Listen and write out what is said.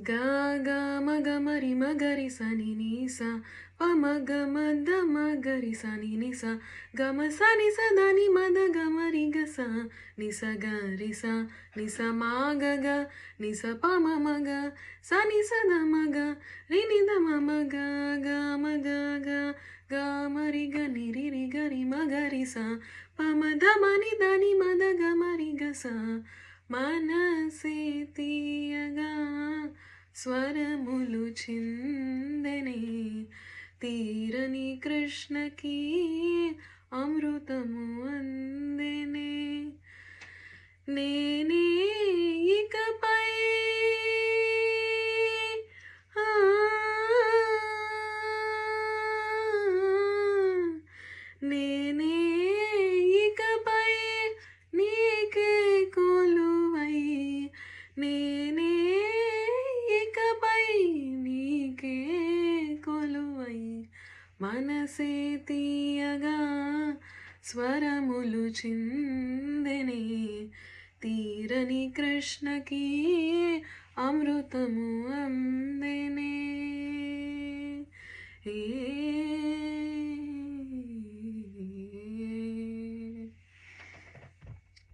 గా గా మగ మరి మగరి సని నీ సా పమ గమ దమ గరి సని ని సా గమ సని సదని మద గమరి గస నిస గరి స నిస మాగ గ నిస పమ మగ సని సద మగ రిని దమ మగ గ మగ గ గ మరి గ నిరి రి గరి మగరి స పమ దమని దని మద గమరి గస మనసే తీయగా స్వరములు చిందెనే తీరని కృష్ణకి అమృతము అందెనే నేనే ఇకపై ఆ, నేనే ఇకపై నీకే కొలువై నేనే ఇకపై నీకే కొలువై మనసే తీయగా స్వరములు చిందెనే తీరని కృష్ణకి అమృతము అందెనే ఏ